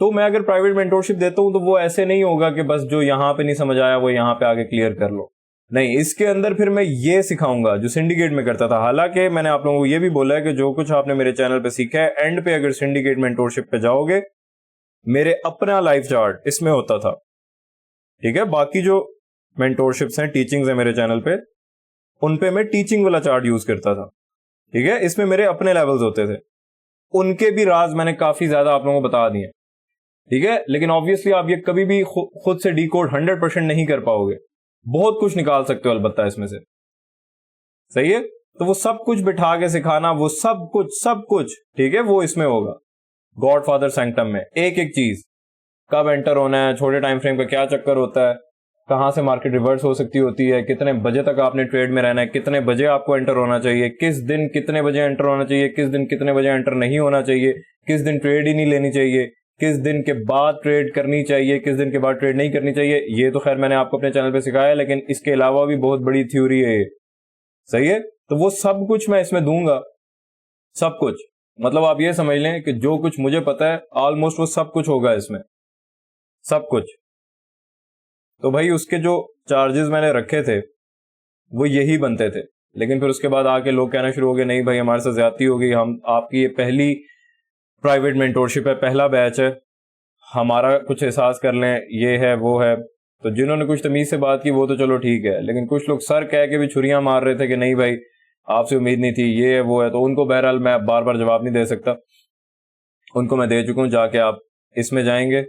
تو میں اگر پرائیویٹ مینٹورشپ دیتا ہوں تو وہ ایسے نہیں ہوگا کہ بس جو یہاں پہ نہیں سمجھ آیا وہ یہاں پہ آگے کلیئر کر لو. نہیں, اس کے اندر پھر میں یہ سکھاؤں گا جو سنڈیکیٹ میں کرتا تھا. حالانکہ میں نے آپ لوگوں کو یہ بھی بولا ہے کہ جو کچھ آپ نے میرے چینل پہ سیکھا ہے اینڈ پہ اگر سنڈیکیٹ مینٹورشپ پہ جاؤ گے میرے اپنا لائف چارٹ اس میں ہوتا تھا. ٹھیک ہے, باقی جو مینٹورشپس ہیں, ٹیچنگز ہیں میرے چینل پہ, ان پہ میں ٹیچنگ والا چارٹ یوز کرتا تھا. ٹھیک ہے, اس میں میرے اپنے لیولز ہوتے تھے, ان کے بھی راز میں نے کافی زیادہ آپ لوگوں کو بتا دیے. ٹھیک ہے, لیکن آبویسلی آپ یہ کبھی بھی خود سے ڈی کوڈ 100% نہیں کر پاؤ گے. بہت کچھ نکال سکتے ہو البتہ اس میں سے. صحیح ہے, تو وہ سب کچھ بٹھا کے سکھانا, وہ سب کچھ ٹھیک ہے, وہ اس میں ہوگا گاڈ فادر سینکٹم میں. ایک ایک چیز کب انٹر ہونا ہے, چھوٹے ٹائم فریم کا کیا چکر ہوتا ہے, کہاں سے مارکیٹ ریورس ہو سکتی ہوتی ہے, کتنے بجے تک آپ نے ٹریڈ میں رہنا ہے, کتنے بجے آپ کو انٹر ہونا چاہیے, کس دن کتنے بجے انٹر ہونا چاہیے, کس دن کتنے بجے انٹر نہیں ہونا چاہیے, کس دن ٹریڈ ہی نہیں لینی چاہیے, کس دن کے بعد ٹریڈ کرنی چاہیے, کس دن کے بعد ٹریڈ نہیں کرنی چاہیے. یہ تو خیر میں نے آپ کو اپنے چینل پہ سکھایا ہے, لیکن اس کے علاوہ بھی بہت بڑی تھیوری ہے یہ. صحیح ہے, تو وہ سب کچھ میں اس میں دوں گا. سب کچھ مطلب آپ یہ سمجھ لیں کہ جو کچھ مجھے پتا ہے آلموسٹ وہ سب کچھ ہوگا اس میں, سب کچھ. تو بھائی اس کے جو چارجز میں نے رکھے تھے وہ یہی بنتے تھے, لیکن پھر اس کے بعد آ کے لوگ کہنا شروع ہو گئے نہیں بھائی ہمارے ساتھ زیادتی ہوگی, ہم آپ کی یہ پہلی پرائیویٹ مینٹورشپ ہے, پہلا بیچ ہے, ہمارا کچھ احساس کر لیں, یہ ہے وہ ہے. تو جنہوں نے کچھ تمیز سے بات کی وہ تو چلو ٹھیک ہے, لیکن کچھ لوگ سر کہہ کے بھی چھریاں مار رہے تھے کہ نہیں بھائی آپ سے امید نہیں تھی, یہ ہے وہ ہے. تو ان کو بہرحال میں بار بار جواب نہیں دے سکتا, ان کو میں دے چکا ہوں. جا کے آپ اس میں جائیں گے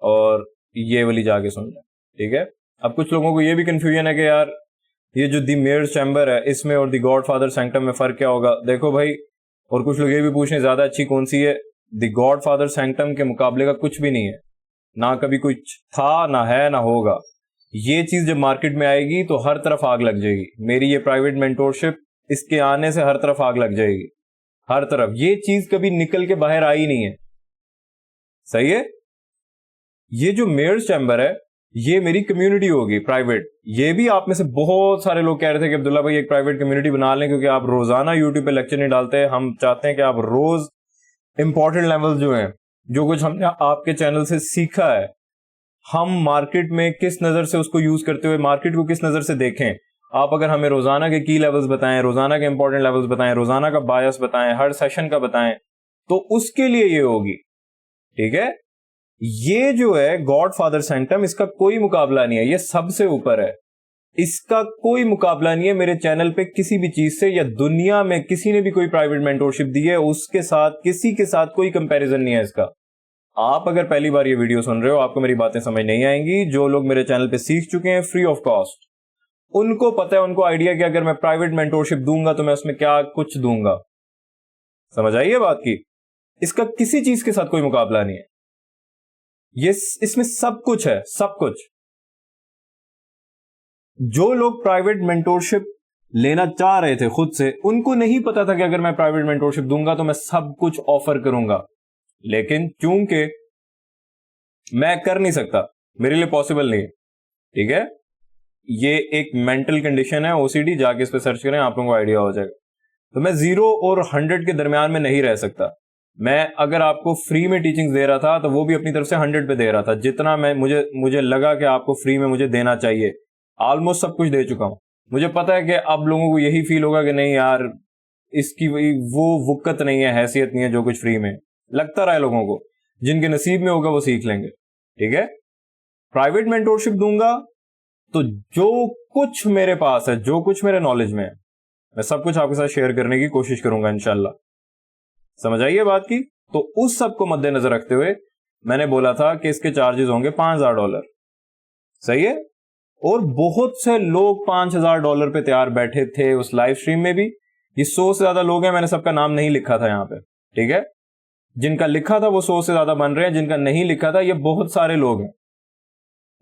اور یہ والی جا کے سن لیں. ٹھیک ہے, اب کچھ لوگوں کو یہ بھی کنفیوژن ہے کہ یار یہ جو دی میئرز چیمبر ہے اس میں اور دی گاڈ فادر سینکٹم میں فرق کیا ہوگا. دیکھو بھائی, اور کچھ لوگ یہ بھی پوچھیں زیادہ اچھی کون سی ہے. دی گاڈ فادر سینکٹم کے مقابلے کا کچھ بھی نہیں ہے, نہ کبھی کچھ تھا, نہ ہے, نہ ہوگا. یہ چیز جب مارکیٹ میں آئے گی تو ہر طرف آگ لگ جائے گی. میری یہ پرائیویٹ مینٹورشپ اس کے آنے سے ہر طرف آگ لگ جائے گی, ہر طرف. یہ چیز کبھی نکل کے باہر آئی نہیں ہے. صحیح ہے, یہ جو میئرز چیمبر ہے یہ میری کمیونٹی ہوگی پرائیویٹ. یہ بھی آپ میں سے بہت سارے لوگ کہہ رہے تھے کہ عبداللہ بھائی ایک پرائیویٹ کمیونٹی بنا لیں, کیونکہ آپ روزانہ یوٹیوب پہ لیکچر نہیں ڈالتے. ہم چاہتے ہیں کہ آپ روز امپورٹنٹ لیول جو ہیں, جو کچھ ہم نے آپ کے چینل سے سیکھا ہے, ہم مارکیٹ میں کس نظر سے اس کو یوز کرتے ہوئے مارکیٹ کو کس نظر سے دیکھیں. آپ اگر ہمیں روزانہ کے کی لیولز بتائیں, روزانہ کے امپورٹنٹ لیولز بتائیں, روزانہ کا بایس بتائیں, ہر سیشن کا بتائیں, تو اس کے لیے یہ ہوگی. ٹھیک ہے, یہ جو ہے گاڈ فادر سینکٹم اس کا کوئی مقابلہ نہیں ہے, یہ سب سے اوپر ہے. اس کا کوئی مقابلہ نہیں ہے میرے چینل پہ کسی بھی چیز سے, یا دنیا میں کسی نے بھی کوئی پرائیویٹ مینٹورشپ دی ہے اس کے ساتھ, کسی کے ساتھ کوئی کمپیریزن نہیں ہے اس کا. آپ اگر پہلی بار یہ ویڈیو سن رہے ہو آپ کو میری باتیں سمجھ نہیں آئیں گی. جو لوگ میرے چینل پہ سیکھ چکے ہیں فری آف کاسٹ, ان کو پتہ ہے, ان کو آئیڈیا کہ اگر میں پرائیویٹ مینٹورشپ دوں گا تو میں اس میں کیا کچھ دوں گا. سمجھ آئیے بات کی. اس کا کسی چیز کے ساتھ کوئی مقابلہ نہیں ہے. یہ اس میں سب کچھ ہے, سب کچھ. جو لوگ پرائیویٹ مینٹورشپ لینا چاہ رہے تھے خود سے, ان کو نہیں پتا تھا کہ اگر میں پرائیویٹ مینٹورشپ دوں گا تو میں سب کچھ آفر کروں گا. لیکن چونکہ میں کر نہیں سکتا, میرے لیے پاسبل نہیں ہے. ٹھیک ہے, یہ ایک مینٹل کنڈیشن ہے, OCD, جا کے اس پہ سرچ کریں آپ لوگوں کو آئیڈیا ہو جائے گا. تو میں 0 اور 100 کے درمیان میں نہیں رہ سکتا. میں اگر آپ کو فری میں ٹیچنگ دے رہا تھا تو وہ بھی اپنی طرف سے 100 پہ دے رہا تھا, جتنا میں مجھے لگا کہ آپ کو فری میں مجھے دینا چاہیے. آلموسٹ سب کچھ دے چکا ہوں. مجھے پتا ہے کہ اب لوگوں کو یہی فیل ہوگا کہ نہیں یار اس کی وہ وقت نہیں ہے, حیثیت نہیں ہے جو کچھ فری میں. لگتا رہا ہے لوگوں کو, جن کے نصیب میں ہوگا وہ سیکھ لیں گے. ٹھیک ہے, پرائیویٹ مینٹورشپ دوں گا تو جو کچھ میرے پاس ہے, جو کچھ میرے نالج میں ہے, میں سب کچھ آپ کے ساتھ شیئر کرنے کی کوشش کروں گا انشاءاللہ. سمجھ آئیے بات کی. تو اس سب کو مد نظر رکھتے ہوئے میں نے بولا تھا کہ اس کے چارجز ہوں گے $5000. صحیح ہے, اور بہت سے لوگ $5000 پہ تیار بیٹھے تھے اس لائیو اسٹریم میں بھی. یہ 100 سے زیادہ لوگ ہیں, میں نے سب کا نام نہیں لکھا تھا یہاں پہ. ٹھیک ہے, جن کا لکھا تھا وہ 100 سے زیادہ بن رہے ہیں, جن کا نہیں لکھا تھا یہ بہت سارے لوگ ہیں.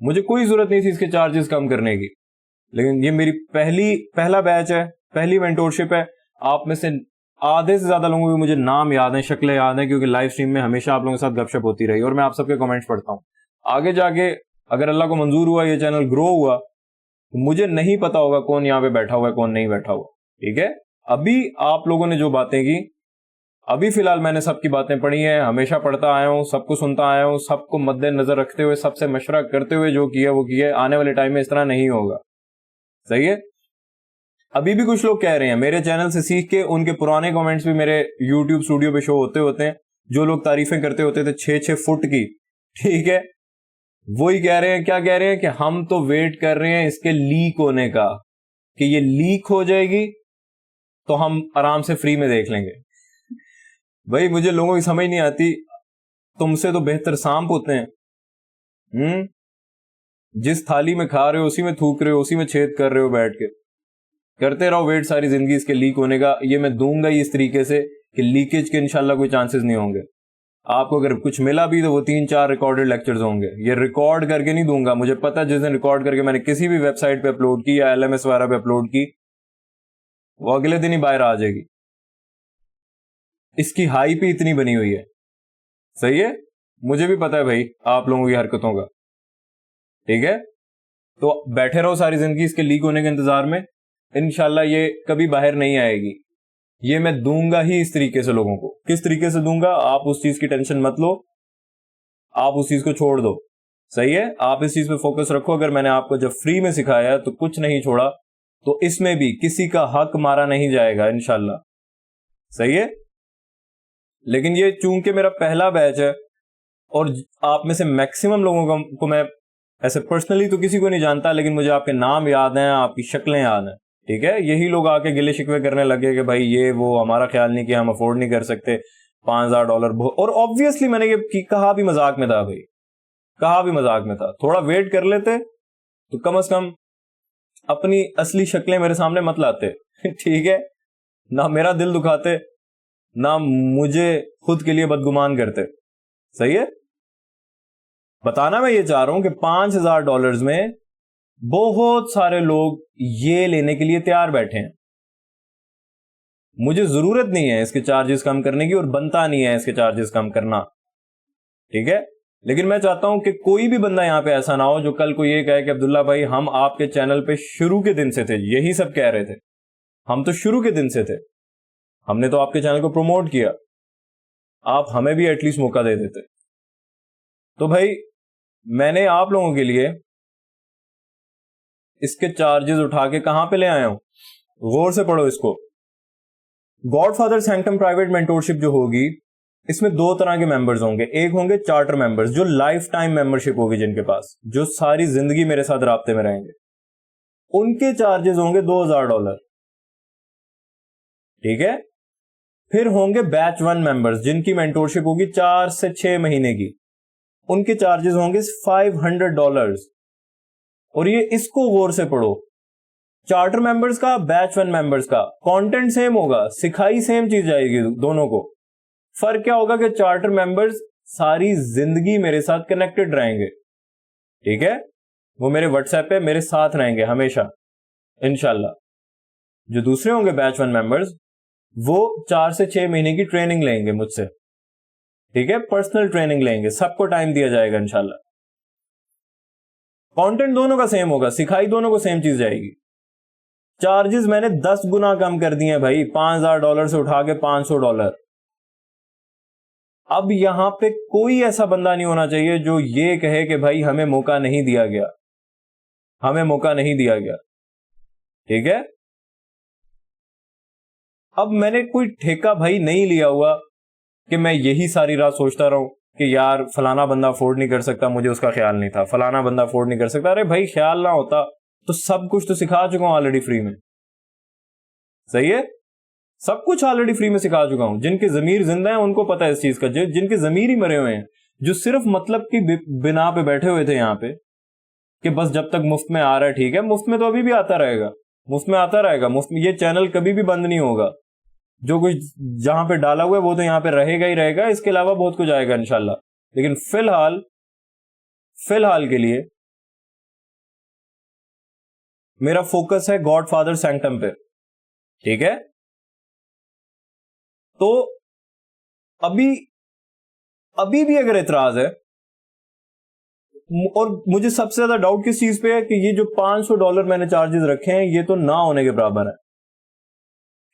مجھے کوئی ضرورت نہیں تھی اس کے چارجز کم کرنے کی, لیکن یہ میری پہلا بیچ ہے, پہلی مینٹورشپ ہے. آپ میں سے آدھے سے زیادہ لوگوں کو مجھے نام یاد ہیں, شکلیں یاد ہیں, کیونکہ لائیو اسٹریم میں ہمیشہ آپ لوگوں کے ساتھ گپ شپ ہوتی رہی اور میں آپ سب کے کمنٹس پڑھتا ہوں. آگے جا کے اگر اللہ کو منظور ہوا یہ چینل گرو ہوا تو مجھے نہیں پتا ہوگا کون یہاں پہ بیٹھا ہوا ہے کون نہیں بیٹھا ہوا. ٹھیک ہے, ابھی آپ لوگوں نے جو باتیں کی ابھی فی الحال میں نے سب کی باتیں پڑھی ہیں, ہمیشہ پڑھتا آیا ہوں, سب کو سنتا آیا ہوں, سب کو مد نظر رکھتے ہوئے, سب سے مشورہ کرتے ہوئے جو کیا وہ کیا. آنے والے ٹائم میں اس طرح نہیں ہوگا. صحیح ہے. ابھی بھی کچھ لوگ کہہ رہے ہیں میرے چینل سے سیکھ کے, ان کے پرانے کمنٹس بھی میرے یوٹیوب اسٹوڈیو پہ شو ہوتے ہیں, جو لوگ تعریفیں کرتے ہوتے تھے 6-6 فٹ کی, ٹھیک ہے, وہی کہہ رہے ہیں, کیا کہہ رہے ہیں, کہ ہم تو ویٹ کر رہے ہیں اس کے لیک ہونے کا, کہ یہ لیک ہو جائے گی تو ہم آرام سے فری میں دیکھ لیں گے. بھائی مجھے لوگوں کی سمجھ نہیں آتی, تم سے تو بہتر سانپ ہوتے ہیں. جس تھالی میں کھا رہے ہو اسی میں تھوک رہے ہو, اسی میں چھید کر رہے ہو بیٹھ کے. کرتے رہو ویٹ ساری زندگی اس کے لیک ہونے کا. یہ میں دوں گا ہی اس طریقے سے کہ لیکیج کے انشاءاللہ کوئی چانسز نہیں ہوں گے. آپ کو اگر کچھ ملا بھی تو وہ 3-4 ریکارڈڈ لیکچرز ہوں گے. یہ ریکارڈ کر کے نہیں دوں گا, مجھے پتا جس دن ریکارڈ کر کے میں نے کسی بھی ویب سائٹ پہ اپلوڈ کی یا LMS وغیرہ پہ اپلوڈ کی, وہ اگلے دن ہی باہر آ جائے گی. اس کی ہائی پہ اتنی بنی ہوئی ہے. صحیح ہے, مجھے بھی پتا ہے بھائی آپ لوگوں کی حرکتوں کا. ٹھیک ہے, تو بیٹھے رہو ساری زندگی اس کے لیک ہونے کے انتظار میں. انشاءاللہ یہ کبھی باہر نہیں آئے گی. یہ میں دوں گا ہی اس طریقے سے لوگوں کو. کس طریقے سے دوں گا, آپ اس چیز کی ٹینشن مت لو, آپ اس چیز کو چھوڑ دو. صحیح ہے, آپ اس چیز پہ فوکس رکھو. اگر میں نے آپ کو جب فری میں سکھایا تو کچھ نہیں چھوڑا, تو اس میں بھی کسی کا حق مارا نہیں جائے گا انشاءاللہ. صحیح ہے. لیکن یہ چونکہ میرا پہلا بیچ ہے, اور آپ میں سے میکسیمم لوگوں کو میں ایسے پرسنلی تو کسی کو نہیں جانتا, لیکن مجھے آپ کے نام یاد ہیں, آپ کی شکلیں یاد ہیں. ٹھیک ہے, یہی لوگ آ کے گلے شکوے کرنے لگے کہ بھائی یہ وہ, ہمارا خیال نہیں کیا, ہم افورڈ نہیں کر سکتے, $5,000 اور آبویسلی میں نے یہ کہا بھی مذاق میں تھا بھائی, کہا بھی مذاق میں تھا. تھوڑا ویٹ کر لیتے تو کم از کم اپنی اصلی شکلیں میرے سامنے مت لاتے. ٹھیک ہے, نہ میرا دل دکھاتے, نہ مجھے خود کے لیے بدگمان کرتے. صحیح ہے. بتانا میں یہ چاہ رہا ہوں کہ $5,000 میں بہت سارے لوگ یہ لینے کے لیے تیار بیٹھے ہیں. مجھے ضرورت نہیں ہے اس کے چارجز کم کرنے کی, اور بنتا نہیں ہے اس کے چارجز کم کرنا. ٹھیک ہے, لیکن میں چاہتا ہوں کہ کوئی بھی بندہ یہاں پہ ایسا نہ ہو جو کل کو یہ کہے کہ عبداللہ بھائی ہم آپ کے چینل پہ شروع کے دن سے تھے. یہی سب کہہ رہے تھے, ہم تو شروع کے دن سے تھے, ہم نے تو آپ کے چینل کو پروموٹ کیا, آپ ہمیں بھی ایٹ لیسٹ موقع دے دیتے. تو بھائی میں نے آپ لوگوں کے لیے اس کے چارجز اٹھا کے کہاں پہ لے آیا ہوں, غور سے پڑھو اس کو. گاڈ فادر سینکٹم پرائیویٹ مینٹورشپ جو ہوگی, اس میں 2 طرح کے ممبرز ہوں گے. ایک ہوں گے چارٹر ممبرز, جو لائف ٹائم ممبرشپ ہوگی, جن کے پاس جو ساری زندگی میرے ساتھ رابطے میں رہیں گے. ان کے چارجز ہوں گے $2,000. ٹھیک ہے. پھر ہوں گے بیچ 1 ممبرز, جن کی مینٹورشپ ہوگی 4 سے 6 مہینے کی. ان کے چارجز ہوں گے $500. اور یہ اس کو غور سے پڑھو, چارٹر ممبرز کا, بیچ 1 ممبرز کا کانٹینٹ سیم ہوگا, سکھائی سیم چیز جائے گی دونوں کو. فرق کیا ہوگا کہ چارٹر ممبرز ساری زندگی میرے ساتھ کنیکٹڈ رہیں گے. ٹھیک ہے, وہ میرے واٹس ایپ پہ میرے ساتھ رہیں گے ہمیشہ انشاءاللہ. جو دوسرے ہوں گے بیچ 1 ممبرز, وہ 4 سے 6 مہینے کی ٹریننگ لیں گے مجھ سے. ٹھیک ہے, پرسنل ٹریننگ لیں گے, سب کو ٹائم دیا جائے گا انشاءاللہ. کانٹینٹ دونوں کا سیم ہوگا, سکھائی دونوں کو سیم چیز جائے گی. چارجز میں نے 10 گنا کم کر دیے بھائی, $5,000 سے اٹھا کے $500. اب یہاں پہ کوئی ایسا بندہ نہیں ہونا چاہیے جو یہ کہے کہ بھائی ہمیں موقع نہیں دیا گیا, ہمیں موقع نہیں دیا گیا. ٹھیک ہے. اب میں نے کوئی ٹھیکہ بھائی نہیں لیا ہوا کہ میں یہی ساری رات سوچتا رہوں کہ یار فلانا بندہ افورڈ نہیں کر سکتا, مجھے اس کا خیال نہیں تھا, فلانا بندہ افورڈ نہیں کر سکتا. ارے بھائی خیال نہ ہوتا تو سب کچھ تو سکھا چکا ہوں آلریڈی فری میں. صحیح ہے, سب کچھ آلریڈی فری میں سکھا چکا ہوں. جن کے ضمیر زندہ ہیں ان کو پتا ہے اس چیز کا, جن کے ضمیر ہی مرے ہوئے ہیں, جو صرف مطلب کی بنا پہ بیٹھے ہوئے تھے یہاں پہ کہ بس جب تک مفت میں آ رہا ہے ٹھیک ہے. مفت میں تو ابھی بھی آتا رہے گا, مفت میں آتا رہے گا, مفت میں یہ چینل کبھی بھی بند نہیں ہوگا. جو کچھ جہاں پہ ڈالا ہوا ہے وہ تو یہاں پہ رہے گا ہی رہے گا, اس کے علاوہ بہت کچھ آئے گا انشاءاللہ. لیکن فی الحال کے لیے میرا فوکس ہے گاڈ فادر سینکٹم پہ. ٹھیک ہے. تو ابھی بھی اگر اعتراض ہے, اور مجھے سب سے زیادہ ڈاؤٹ کس چیز پہ ہے کہ یہ جو $500 میں نے چارجز رکھے ہیں یہ تو نہ ہونے کے برابر ہے.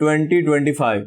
2025।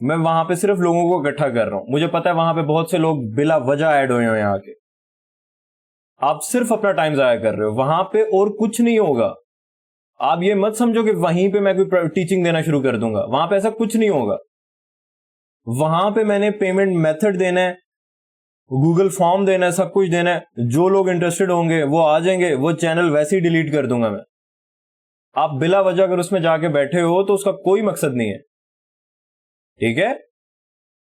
میں وہاں پہ صرف لوگوں کو اکٹھا کر رہا ہوں. مجھے پتا ہے وہاں پہ بہت سے لوگ بلا وجہ ایڈ ہوئے ہیں آ کے. آپ صرف اپنا ٹائم ضائع کر رہے ہو وہاں پہ, اور کچھ نہیں ہوگا. آپ یہ مت سمجھو کہ وہیں پہ میں کوئی ٹیچنگ دینا شروع کر دوں گا, وہاں پہ ایسا کچھ نہیں ہوگا. وہاں پہ میں نے پیمنٹ میتھڈ دینا ہے, گوگل فارم دینا ہے, سب کچھ دینا ہے. جو لوگ انٹرسٹڈ ہوں گے وہ آ جائیں گے, وہ چینل ویسے ہی ڈیلیٹ کر دوں گا میں. آپ بلا وجہ اگر اس میں جا کے بیٹھے ہو تو اس کا کوئی مقصد نہیں ہے, ٹھیک ہے.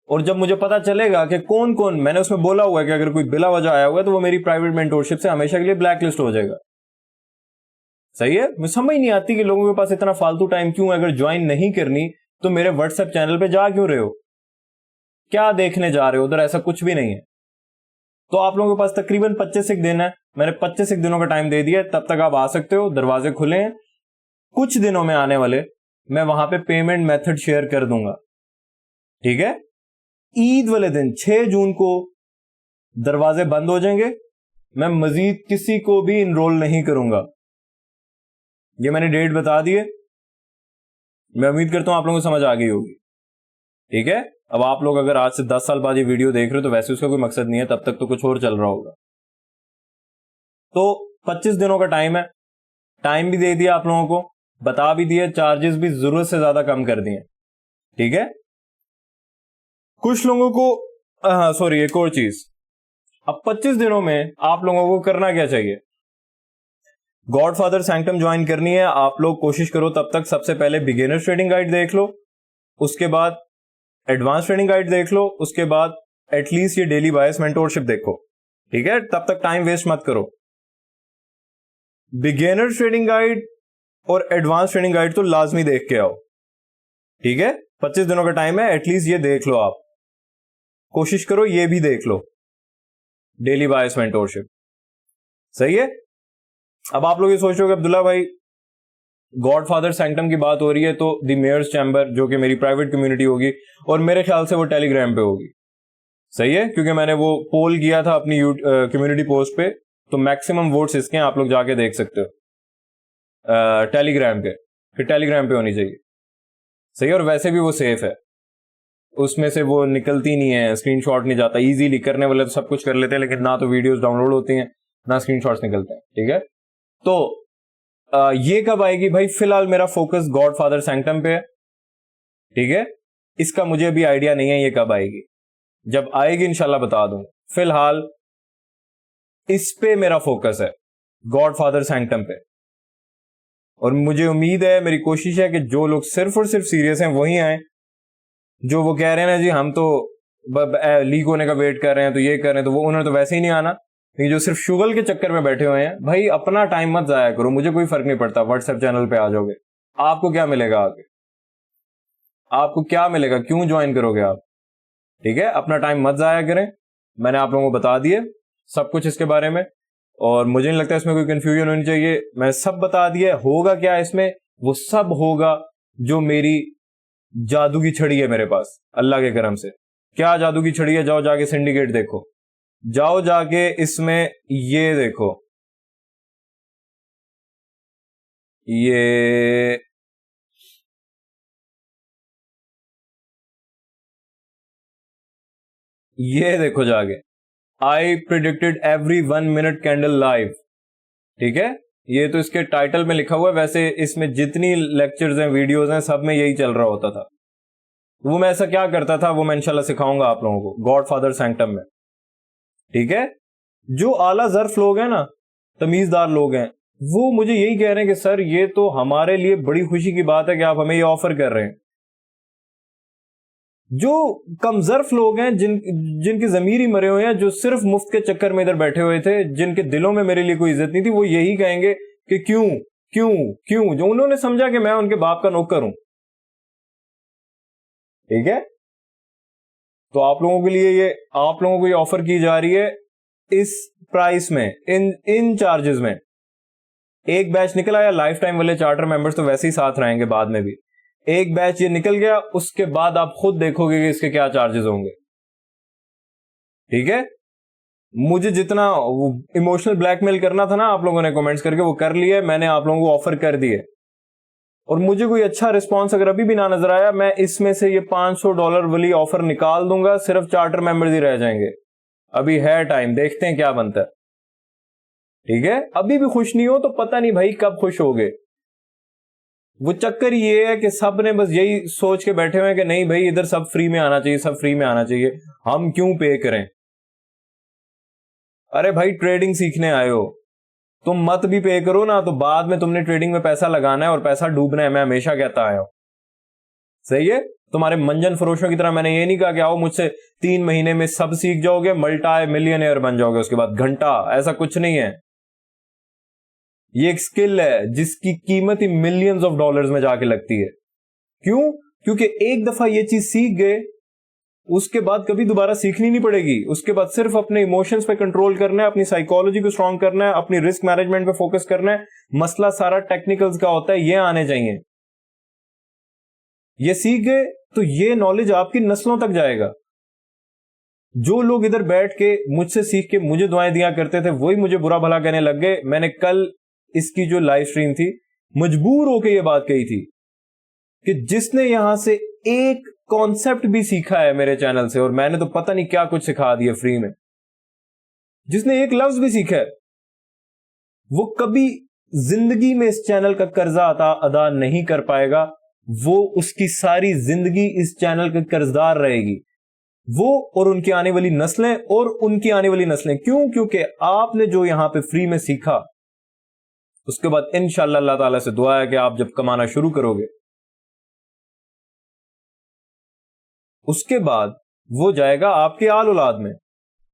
اور جب مجھے پتا چلے گا کہ کون کون, میں نے اس میں بولا ہوا ہے کہ اگر کوئی بلا وجہ آیا ہوا ہے تو وہ میری پرائیویٹ مینٹورشپ سے ہمیشہ کے لیے بلیک لسٹ ہو جائے گا. صحیح ہے. مجھے سمجھ نہیں آتی کہ لوگوں کے پاس اتنا فالتو ٹائم کیوں ہے. اگر جوائن نہیں کرنی تو میرے واٹس ایپ چینل پہ جا کیوں رہے ہو, کیا دیکھنے جا رہے ہو ادھر, ایسا کچھ بھی نہیں ہے. تو آپ لوگوں کے پاس تقریباً 25 دن ہے, میں نے 25 دنوں کا ٹائم دے دیا, تب تک آپ آ سکتے ہو, دروازے کھلے ہیں. کچھ دنوں میں آنے والے میں وہاں پہ پیمنٹ میتھڈ شیئر کر دوں گا, ٹھیک ہے. عید والے دن 6 جون کو دروازے بند ہو جائیں گے, میں مزید کسی کو بھی انرول نہیں کروں گا. یہ میں نے ڈیٹ بتا دی ہے, میں امید کرتا ہوں آپ لوگوں کو سمجھ آ گئی ہوگی, ٹھیک ہے. اب آپ لوگ اگر آج سے 10 سال بعد یہ ویڈیو دیکھ رہے ہو تو ویسے اس کا کوئی مقصد نہیں ہے, تب تک تو کچھ اور چل رہا ہوگا. تو 25 دنوں کا ٹائم ہے, ٹائم بھی دے دیا آپ لوگوں کو, بتا بھی دیا, چارجز بھی ضرورت سے زیادہ کم کر دیے, ٹھیک ہے. کچھ لوگوں کو سوری ایک اور چیز, اب 25 دنوں میں آپ لوگوں کو کرنا کیا چاہیے. گاڈ فادر سینکٹم جوائن کرنی ہے. آپ لوگ کوشش کرو تب تک سب سے پہلے بگنر ٹریڈنگ گائیڈ دیکھ لو, اس کے بعد ایڈوانس ٹریڈنگ گائیڈ دیکھ لو, اس کے بعد ایٹ لیسٹ یہ ڈیلی بائس مینٹورشپ دیکھو, ٹھیک ہے. تب تک ٹائم ویسٹ مت کرو. بگنر ٹریڈنگ گائیڈ اور ایڈوانس ٹریڈنگ گائیڈ تو لازمی دیکھ کے آؤ, ٹھیک ہے. 25 دنوں کا ٹائم ہے, ایٹ لیسٹ یہ دیکھ لو. آپ کوشش کرو یہ بھی دیکھ لو, ڈیلی بائس مینٹورشپ, صحیح ہے. اب آپ لوگ یہ سوچ رہے ہو کہ عبداللہ بھائی گاڈ فادر سینکٹم کی بات ہو رہی ہے تو دی میئرز چیمبر جو کہ میری پرائیویٹ کمیونٹی ہوگی, اور میرے خیال سے وہ ٹیلی گرام پہ ہوگی, صحیح ہے, کیونکہ میں نے وہ پول کیا تھا اپنی کمیونٹی پوسٹ پہ, تو میکسیمم ووٹس اس کے ہیں, آپ لوگ جا کے دیکھ سکتے ہو ٹیلی گرام کے, کہ ٹیلی گرام پہ ہونی چاہیے, صحیح ہے. اور ویسے بھی وہ سیف ہے, اس میں سے وہ نکلتی نہیں ہے, اسکرین شاٹ نہیں جاتا. ایزیلی کرنے والے تو سب کچھ کر لیتے ہیں, لیکن نہ تو ویڈیوز ڈاؤن لوڈ ہوتی ہیں نہ اسکرین شاٹس نکلتے ہیں, ٹھیک ہے. تو یہ کب آئے گی بھائی, فی الحال میرا فوکس گاڈ فادر سینکٹم پہ ہے, ٹھیک ہے. اس کا مجھے بھی آئیڈیا نہیں ہے یہ کب آئے گی, جب آئے گی انشاءاللہ بتا دوں. فی الحال اس پہ میرا فوکس ہے, گاڈ فادر سینکٹم پہ. اور مجھے امید ہے, میری کوشش ہے کہ جو لوگ صرف اور صرف سیریس ہیں وہی آئیں. جو وہ کہہ رہے ہیں نا جی ہم تو لیک ہونے کا ویٹ کر رہے ہیں تو یہ کر رہے ہیں, تو وہ انہوں نے تو ویسے ہی نہیں آنا. جو صرف شوگل کے چکر میں بیٹھے ہوئے ہیں, بھائی اپنا ٹائم مت ضائع کرو, مجھے کوئی فرق نہیں پڑتا. واٹس ایپ چینل پہ آ جاؤ گے, آپ کو کیا ملے گا آگے, آپ کو کیا ملے گا, کیوں جوائن کرو گے آپ, ٹھیک ہے. اپنا ٹائم مت ضائع کریں, میں نے آپ لوگوں کو بتا دیے سب کچھ اس کے بارے میں, اور مجھے نہیں لگتا اس میں کوئی کنفیوژن ہونی چاہیے. میں سب بتا دیا. ہوگا کیا اس میں, وہ سب ہوگا جو میری جادو کی چھڑی ہے میرے پاس, اللہ کے کرم سے. کیا جادو کی چھڑی ہے, جاؤ جا کے سنڈیکیٹ دیکھو, جاؤ جا کے اس میں یہ دیکھو, یہ دیکھو جا کے, I predicted every 1 minute candle live, ٹھیک ہے. یہ تو اس کے ٹائٹل میں لکھا ہوا ہے, ویسے اس میں جتنی لیکچرز ہیں ویڈیوز ہیں سب میں یہی چل رہا ہوتا تھا. وہ میں ایسا کیا کرتا تھا وہ میں انشاءاللہ سکھاؤں گا آپ لوگوں کو گاڈ فادر سینکٹم میں, ٹھیک ہے. جو اعلیٰ ظرف لوگ ہیں نا, تمیزدار لوگ ہیں, وہ مجھے یہی کہہ رہے ہیں کہ سر یہ تو ہمارے لیے بڑی خوشی کی بات ہے کہ آپ ہمیں یہ آفر کر رہے ہیں. جو کم ظرف لوگ ہیں, جن کی ضمیر ہی مرے ہوئے ہیں, جو صرف مفت کے چکر میں ادھر بیٹھے ہوئے تھے, جن کے دلوں میں میرے لیے کوئی عزت نہیں تھی, وہ یہی کہیں گے کہ کیوں کیوں کیوں, جو انہوں نے سمجھا کہ میں ان کے باپ کا نوکر ہوں, ٹھیک ہے. تو آپ لوگوں کے لیے آپ لوگوں کو یہ آفر کی جا رہی ہے اس پرائس میں, ان چارجز میں. ایک بیچ نکلا یا لائف ٹائم والے چارٹر ممبرز تو ویسے ہی ساتھ رہیں گے بعد میں بھی. ایک بیچ یہ نکل گیا, اس کے بعد آپ خود دیکھو گے کہ اس کے کیا چارجز ہوں گے, ٹھیک ہے. مجھے جتنا ایموشنل بلیک میل کرنا تھا نا آپ لوگوں نے کمنٹس کر کے, وہ کر لیے, میں نے آپ لوگوں کو آفر کر دیے. اور مجھے کوئی اچھا رسپانس اگر ابھی بھی نہ نظر آیا, میں اس میں سے یہ $500 والی آفر نکال دوں گا, صرف چارٹر ممبرز ہی رہ جائیں گے. ابھی ہے ٹائم, دیکھتے ہیں کیا بنتا ہے. ٹھیک ہے, ابھی بھی خوش نہیں ہو تو پتہ نہیں بھائی کب خوش ہوگے. وہ چکر یہ ہے کہ سب نے بس یہی سوچ کے بیٹھے ہوئے کہ نہیں بھائی ادھر سب فری میں آنا چاہیے, سب فری میں آنا چاہیے, ہم کیوں پے کریں. ارے بھائی ٹریڈنگ سیکھنے آئے ہو, تم مت بھی پے کرو نا, تو بعد میں تم نے ٹریڈنگ میں پیسہ لگانا ہے اور پیسہ ڈوبنا ہے. میں ہمیشہ کہتا آیا ہوں, صحیح ہے. تمہارے منجن فروشوں کی طرح میں نے یہ نہیں کہا کہ آؤ مجھ سے 3 مہینے میں سب سیکھ جاؤ گے, ملٹا ملینئر بن جاؤ گے اس کے بعد گھنٹہ. ایسا کچھ نہیں ہے. یہ ایک سکل ہے جس کی قیمت ہی ملینز آف ڈالرز میں جا کے لگتی ہے. کیوں؟ کیونکہ ایک دفعہ یہ چیز سیکھ گئے, اس کے بعد کبھی دوبارہ سیکھنی نہیں پڑے گی. اس کے بعد صرف اپنے ایموشنز پہ کنٹرول کرنا ہے, اپنی سائیکالوجی کو اسٹرانگ کرنا ہے, اپنی رسک مینجمنٹ پہ فوکس کرنا ہے. مسئلہ سارا ٹیکنیکلز کا ہوتا ہے, یہ آنے چاہیے. یہ سیکھ گئے تو یہ نالج آپ کی نسلوں تک جائے گا. جو لوگ ادھر بیٹھ کے مجھ سے سیکھ کے مجھے دعائیں دیا کرتے تھے, وہی مجھے برا بھلا کہنے لگ گئے. میں نے کل اس کی جو لائیو سٹریم تھی مجبور ہو کے یہ بات کہی تھی کہ جس نے یہاں سے ایک کانسیپٹ بھی سیکھا ہے میرے چینل سے, اور میں نے تو پتہ نہیں کیا کچھ سکھا دیا فری میں, جس نے ایک لفظ بھی سیکھا ہے, وہ کبھی زندگی میں اس چینل کا قرضہ ادا نہیں کر پائے گا. وہ اس کی ساری زندگی اس چینل کا قرضدار رہے گی, وہ اور ان کی آنے والی نسلیں اور ان کی آنے والی نسلیں. کیوں؟ کیونکہ آپ نے جو یہاں پہ فری میں سیکھا, اس کے بعد انشاءاللہ اللہ تعالیٰ سے دعا ہے کہ آپ جب کمانا شروع کرو گے, اس کے بعد وہ جائے گا آپ کے آل اولاد میں.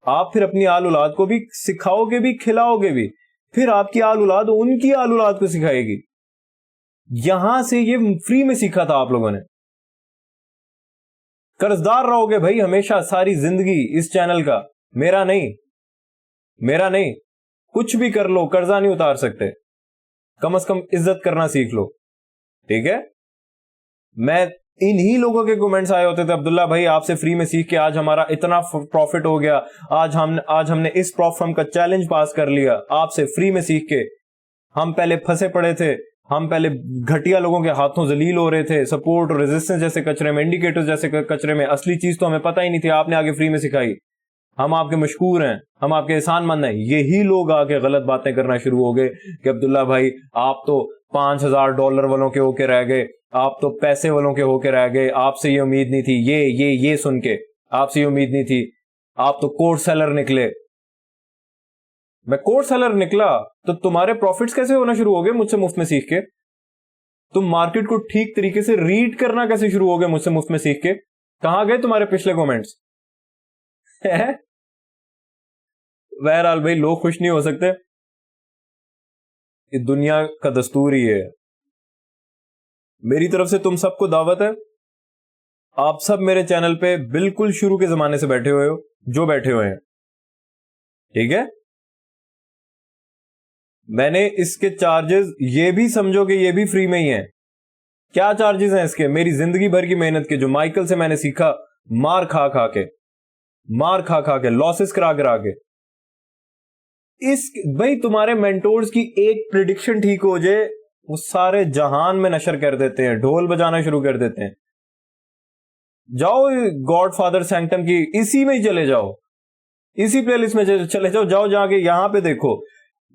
آپ پھر اپنی آل اولاد کو بھی سکھاؤ گے بھی, کھلاؤ گے بھی, پھر آپ کی آل اولاد ان کی آل اولاد کو سکھائے گی. یہاں سے یہ فری میں سیکھا تھا آپ لوگوں نے. قرضدار رہو گے بھائی ہمیشہ ساری زندگی اس چینل کا. میرا نہیں, میرا نہیں. کچھ بھی کر لو, قرضہ نہیں اتار سکتے. کم از کم عزت کرنا سیکھ لو. ٹھیک ہے. میں انہی لوگوں کے کمنٹس آئے ہوتے تھے, عبداللہ بھائی آپ سے فری میں سیکھ کے آج ہمارا اتنا پروفٹ ہو گیا, آج ہم نے اس پراپ فرم کا چیلنج پاس کر لیا آپ سے فری میں سیکھ کے. ہم پہلے پھنسے پڑے تھے, ہم پہلے گھٹیا لوگوں کے ہاتھوں ذلیل ہو رہے تھے, سپورٹ اور ریزسٹنس جیسے کچرے میں, انڈیکیٹر جیسے کچرے میں. اصلی چیز تو ہمیں پتہ ہی نہیں تھی, آپ نے آگے فری میں سکھائی. ہم آپ کے مشکور ہیں, ہم آپ کے احسان مند ہیں. یہی لوگ آگے غلط باتیں کرنا شروع ہو گئے کہ عبداللہ بھائی آپ تو $5,000 والوں کے ہو کے رہ گئے, آپ تو پیسے والوں کے ہو کے رہ گئے, آپ سے یہ امید نہیں تھی. یہ سن کے آپ سے یہ امید نہیں تھی, آپ تو کورس سیلر نکلے. میں کورس سیلر نکلا تو تمہارے پروفٹس کیسے ہونا شروع ہو گئے مجھ سے مفت میں سیکھ کے؟ تم مارکیٹ کو ٹھیک طریقے سے ریڈ کرنا کیسے شروع ہو گئے مجھ سے مفت میں سیکھ کے؟ کہاں گئے تمہارے پچھلے کومنٹس؟ بہرحال بھائی لوگ خوش نہیں ہو سکتے, یہ دنیا کا دستور ہی ہے. میری طرف سے تم سب کو دعوت ہے, آپ سب میرے چینل پہ بالکل شروع کے زمانے سے بیٹھے ہوئے ہو, جو بیٹھے ہوئے ہیں. ٹھیک ہے. میں نے اس کے چارجز یہ بھی سمجھو کہ یہ بھی فری میں ہی ہیں. کیا چارجز ہیں اس کے؟ میری زندگی بھر کی محنت کے, جو مائیکل سے میں نے سیکھا, مار کھا کھا کے لاسز کرا کے. بھائی تمہارے مینٹورز کی ایک پریڈکشن ٹھیک ہو جائے, وہ سارے جہان میں نشر کر دیتے ہیں, ڈھول بجانا شروع کر دیتے ہیں. جاؤ گاڈ فادر سینکٹم کی اسی میں ہی چلے جاؤ, اسی پلے لسٹ میں چلے جاؤ جا کے یہاں پہ دیکھو.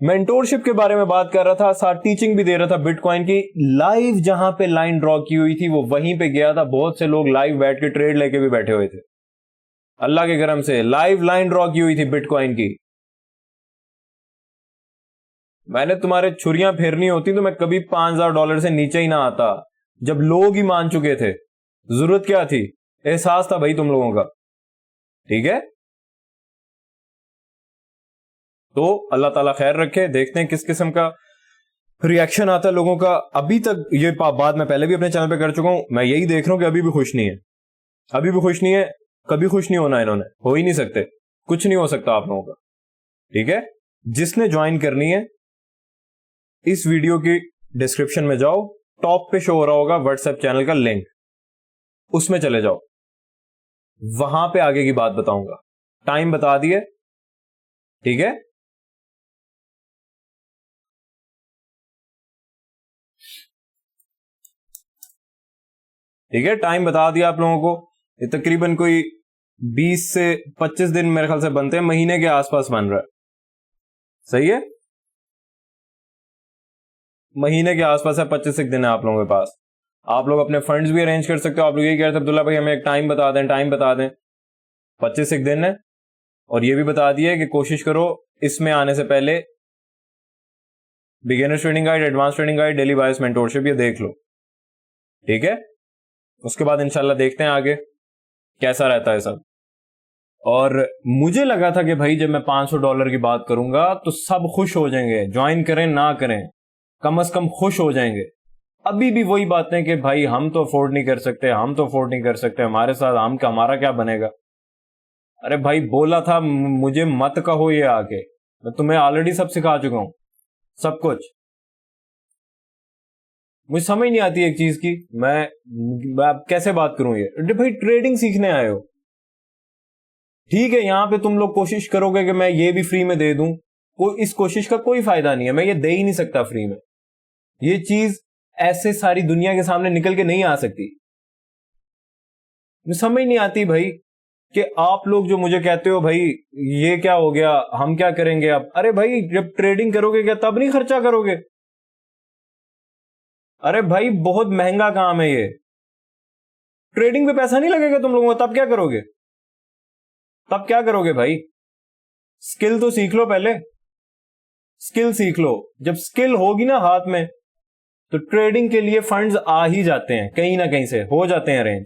مینٹورشپ کے بارے میں بات کر رہا تھا, ساتھ ٹیچنگ بھی دے رہا تھا بٹ کوائن کی. لائیو جہاں پہ لائن ڈرا کی ہوئی تھی وہ وہیں پہ گیا تھا. بہت سے لوگ لائیو بیٹھ کے ٹریڈ لے کے بھی بیٹھے ہوئے تھے. اللہ کے کرم سے لائیو لائن ڈرا کی ہوئی تھی بٹ کوائن کی. میں نے تمہارے چھریاں پھیرنی ہوتی تو میں کبھی $5,000 سے نیچے ہی نہ آتا, جب لوگ ہی مان چکے تھے. ضرورت کیا تھی؟ احساس تھا بھائی تم لوگوں کا. ٹھیک ہے. تو اللہ تعالیٰ خیر رکھے, دیکھتے ہیں کس قسم کا ریاکشن آتا ہے لوگوں کا. ابھی تک یہ بات میں پہلے بھی اپنے چینل پہ کر چکا ہوں, میں یہی دیکھ رہا ہوں کہ ابھی بھی خوش نہیں ہے. کبھی خوش نہیں ہونا, انہوں نے ہو ہی نہیں سکتے, کچھ نہیں ہو سکتا آپ لوگوں کا. ٹھیک ہے. جس نے جوائن کرنی ہے اس ویڈیو کی ڈسکرپشن میں جاؤ, ٹاپ پہ شو ہو رہا ہوگا واٹس ایپ چینل کا لنک, اس میں چلے جاؤ, وہاں پہ آگے کی بات بتاؤں گا. ٹائم بتا دیے. ٹھیک ہے. ٹھیک ہے, ٹائم بتا دیا آپ لوگوں کو. یہ تقریباً کوئی 20 سے 25 دن میرے خیال سے بنتے ہیں, مہینے کے آس پاس بن رہا ہے. صحیح ہے, مہینے کے آس پاس ہے, 25 دن ہے آپ لوگوں کے پاس. آپ لوگ اپنے فنڈز بھی ارینج کر سکتے ہو. آپ لوگ یہی کہہ رہے تھے عبداللہ بھائی ہمیں ایک ٹائم بتا دیں, ٹائم بتا دیں. 25 دن ہے, اور یہ بھی بتا دیے کہ کوشش کرو اس میں آنے سے پہلے beginner training guide, advance training guide, daily bias mentorship یہ دیکھ لو. ٹھیک ہے, اس کے بعد انشاءاللہ دیکھتے ہیں آگے کیسا رہتا ہے سب. اور مجھے لگا تھا کہ بھائی جب میں $500 کی بات کروں گا تو سب خوش ہو جائیں گے, جوائن کریں نہ کریں کم از کم خوش ہو جائیں گے. ابھی بھی وہی باتیں کہ بھائی ہم تو افورڈ نہیں کر سکتے, ہم تو افورڈ نہیں کر سکتے, ہمارے ساتھ ہمارا کیا بنے گا. ارے بھائی بولا تھا مجھے مت کہو یہ آ کے, میں تمہیں آلریڈی سب سکھا چکا ہوں, سب کچھ. مجھے سمجھ نہیں آتی ایک چیز کی, میں کیسے بات کروں یہ. بھائی ٹریڈنگ سیکھنے آئے ہو, ٹھیک ہے, یہاں پہ تم لوگ کوشش کرو گے کہ میں یہ بھی فری میں دے دوں, اس کوشش کا کوئی فائدہ نہیں ہے. میں یہ دے ہی نہیں سکتا فری میں. یہ چیز ایسے ساری دنیا کے سامنے نکل کے نہیں آ سکتی. مجھے سمجھ نہیں آتی بھائی کہ آپ لوگ جو مجھے کہتے ہو بھائی یہ کیا ہو گیا, ہم کیا کریں گے اب. ارے بھائی جب ٹریڈنگ کرو گے کیا تب نہیں خرچہ کرو گے؟ ارے بھائی بہت مہنگا کام ہے یہ, ٹریڈنگ پہ پیسہ نہیں لگے گا تم لوگوں کو, تب کیا کرو گے؟ تب کیا کرو گے بھائی؟ سکل تو سیکھ لو پہلے, سکل سیکھ لو. جب سکل ہوگی نا ہاتھ میں تو ٹریڈنگ کے لیے فنڈز آ ہی جاتے ہیں, کہیں نہ کہیں سے ہو جاتے ہیں ارینج.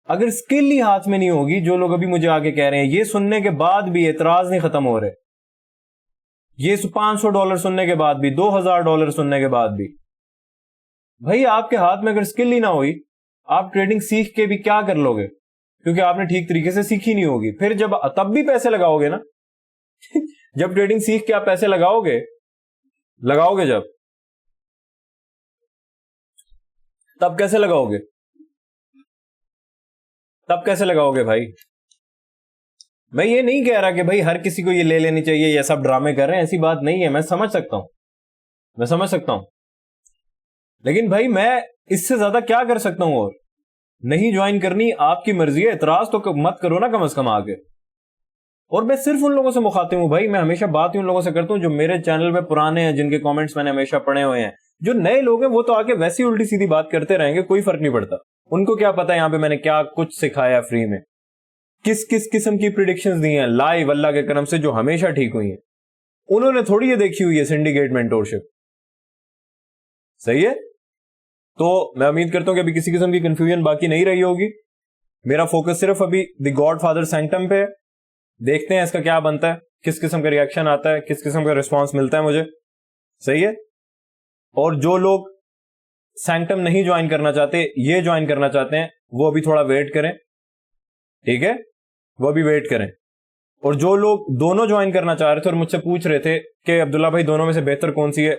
اگر سکل ہی ہاتھ میں نہیں ہوگی, جو لوگ ابھی مجھے آگے کہہ رہے ہیں, یہ سننے کے بعد بھی اعتراض نہیں ختم ہو رہے, یہ $500 سننے کے بعد بھی, $2000 سننے کے بعد بھی, بھائی آپ کے ہاتھ میں اگر سکل ہی نہ ہوئی, آپ ٹریڈنگ سیکھ کے بھی کیا کر لو گے؟ کیونکہ آپ نے ٹھیک طریقے سے سیکھی نہیں ہوگی. پھر جب تب بھی پیسے لگاؤ گے نا جب ٹریڈنگ سیکھ کے آپ پیسے لگاؤ گے جب, تب کیسے لگاؤ گے؟ تب کیسے لگاؤ گے بھائی؟ میں یہ نہیں کہہ رہا کہ بھائی ہر کسی کو یہ لے لینی چاہیے, یہ سب ڈرامے کر رہے ہیں, ایسی بات نہیں ہے. میں سمجھ سکتا ہوں, لیکن بھائی میں اس سے زیادہ کیا کر سکتا ہوں؟ اور نہیں جوائن کرنی آپ کی مرضی ہے, اعتراض تو مت کرو نا کم از کم آگے. اور میں صرف ان لوگوں سے مخاطب ہوں بھائی, میں ہمیشہ بات ہی ان لوگوں سے کرتا ہوں جو میرے چینل پہ پرانے ہیں, جن کے کامنٹس میں نے ہمیشہ پڑھے ہوئے ہیں. جو نئے لوگ ہیں وہ تو آگے ویسی الٹی سیدھی بات کرتے رہیں گے, کوئی فرق نہیں پڑتا. ان کو کیا پتا یہاں پہ میں نے کیا کچھ سکھایا فری میں, کس کس قسم کی پریڈکشنز دی ہیں لائیو اللہ کے کرم سے, جو ہمیشہ ٹھیک ہوئی ہیں. انہوں نے تھوڑی یہ دیکھی ہوئی ہے سنڈیکیٹ مینٹورشپ. صحیح ہے, تو میں امید کرتا ہوں کہ ابھی کسی قسم کی کنفیوژن باقی نہیں رہی ہوگی. میرا فوکس صرف ابھی دی گاڈ فادر سینکٹم پہ ہے. دیکھتے ہیں اس کا کیا بنتا ہے, کس قسم کا ریئیکشن آتا ہے, کس قسم کا ریسپانس ملتا ہے مجھے. صحیح ہے, اور جو لوگ سینکٹم نہیں جوائن کرنا چاہتے, یہ جوائن کرنا چاہتے ہیں, وہ ابھی تھوڑا ویٹ کریں. ٹھیک ہے, وہ ابھی ویٹ کریں. اور جو لوگ دونوں جوائن کرنا چاہ رہے تھے اور مجھ سے پوچھ رہے تھے کہ عبداللہ بھائی دونوں میں سے بہتر کون سی ہے,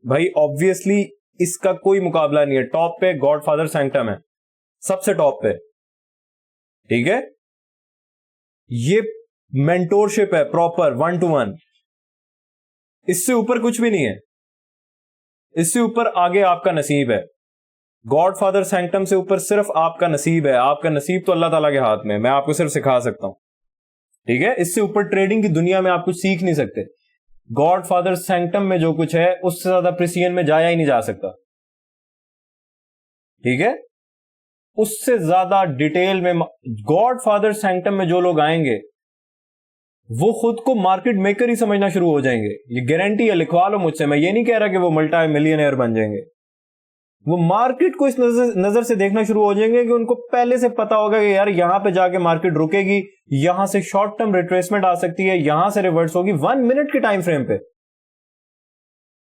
بھائی آبویسلی اس کا کوئی مقابلہ نہیں ہے. ٹاپ پہ گاڈ فادر سینکٹم ہے, سب سے ٹاپ پہ. ٹھیک ہے, یہ مینٹورشپ ہے پراپر 1-to-1, اس سے اوپر کچھ بھی نہیں ہے. اس سے اوپر آگے آپ کا نصیب ہے. گاڈ فادر سینکٹم سے اوپر صرف آپ کا نصیب ہے. آپ کا نصیب تو اللہ تعالیٰ کے ہاتھ میں, میں آپ کو صرف سکھا سکتا ہوں. ٹھیک ہے, اس سے اوپر ٹریڈنگ کی دنیا میں آپ کچھ سیکھ نہیں سکتے. گاڈ فادر سینکٹم میں جو کچھ ہے اس سے زیادہ پریسین میں جایا ہی نہیں جا سکتا. ٹھیک ہے, اس سے زیادہ ڈیٹیل میں گاڈ فادر سینکٹم میں جو لوگ آئیں گے وہ خود کو مارکیٹ میکر ہی سمجھنا شروع ہو جائیں گے. یہ گارنٹی ہے, لکھوا لو مجھ سے. میں یہ نہیں کہہ رہا کہ وہ ملٹی ملینئر بن جائیں گے. وہ مارکیٹ کو اس نظر سے دیکھنا شروع ہو جائیں گے کہ ان کو پہلے سے پتا ہوگا کہ یار یہاں پہ جا کے مارکیٹ رکے گی, یہاں سے شارٹ ٹرم ریٹریسمنٹ آ سکتی ہے, یہاں سے ریورس ہوگی 1 منٹ کے ٹائم فریم پہ.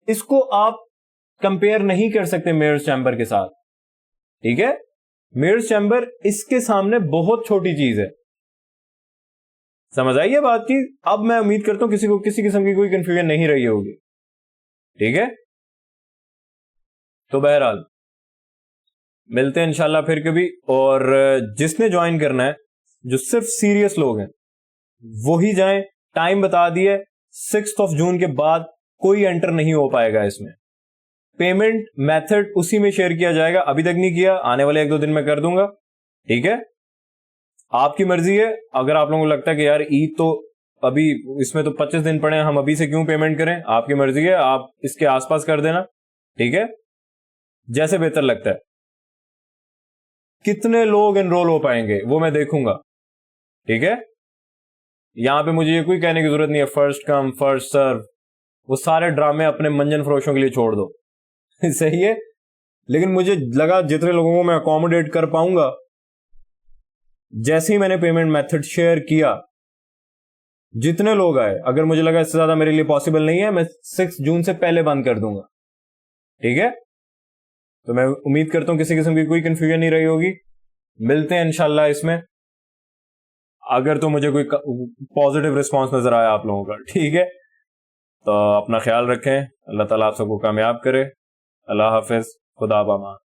اس کو آپ کمپیئر نہیں کر سکتے میئرز چیمبر کے ساتھ. ٹھیک ہے, میئرز چیمبر اس کے سامنے بہت چھوٹی چیز ہے. سمجھ آئیے بات کی. اب میں امید کرتا ہوں کسی کو کسی قسم کی کوئی کنفیوژن نہیں رہی ہوگی. ٹھیک ہے, تو بہرحال ملتے ہیں انشاءاللہ پھر کبھی. اور جس نے جوائن کرنا ہے, جو صرف سیریس لوگ ہیں وہی جائیں. ٹائم بتا دیے, 6 جون کے بعد کوئی انٹر نہیں ہو پائے گا اس میں. پیمنٹ میتھڈ اسی میں شیئر کیا جائے گا. ابھی تک نہیں کیا, آنے والے 1-2 دن میں کر دوں گا. ٹھیک ہے, آپ کی مرضی ہے. اگر آپ لوگوں کو لگتا ہے کہ یار عید تو ابھی اس میں تو 25 دن پڑے ہیں, ہم ابھی سے کیوں پیمنٹ کریں, آپ کی مرضی ہے, آپ اس کے آس پاس کر دینا. ٹھیک ہے, جیسے بہتر لگتا ہے. کتنے لوگ انرول ہو پائیں گے وہ میں دیکھوں گا. ٹھیک ہے, یہاں پہ مجھے یہ کوئی کہنے کی ضرورت نہیں ہے فرسٹ کم فرسٹ سرو, وہ سارے ڈرامے اپنے منجن فروشوں کے لیے چھوڑ دو. صحیح ہے, لیکن مجھے لگا جتنے لوگوں کو میں اکوموڈیٹ کر پاؤں گا, جیسے ہی میں نے پیمنٹ میتھڈ شیئر کیا, جتنے لوگ آئے, اگر مجھے لگا اس سے زیادہ میرے لیے پاسبل نہیں ہے, میں 6 جون سے پہلے بند کر دوں گا. ٹھیک ہے, تو میں امید کرتا ہوں کسی قسم کی کوئی کنفیوژن نہیں رہی ہوگی. ملتے ہیں انشاءاللہ اس میں, اگر تو مجھے کوئی پازیٹیو رسپانس نظر آیا آپ لوگوں کا. ٹھیک ہے, تو اپنا خیال رکھیں, اللہ تعالیٰ آپ سب کو کامیاب کرے. اللہ حافظ, خدا بامان.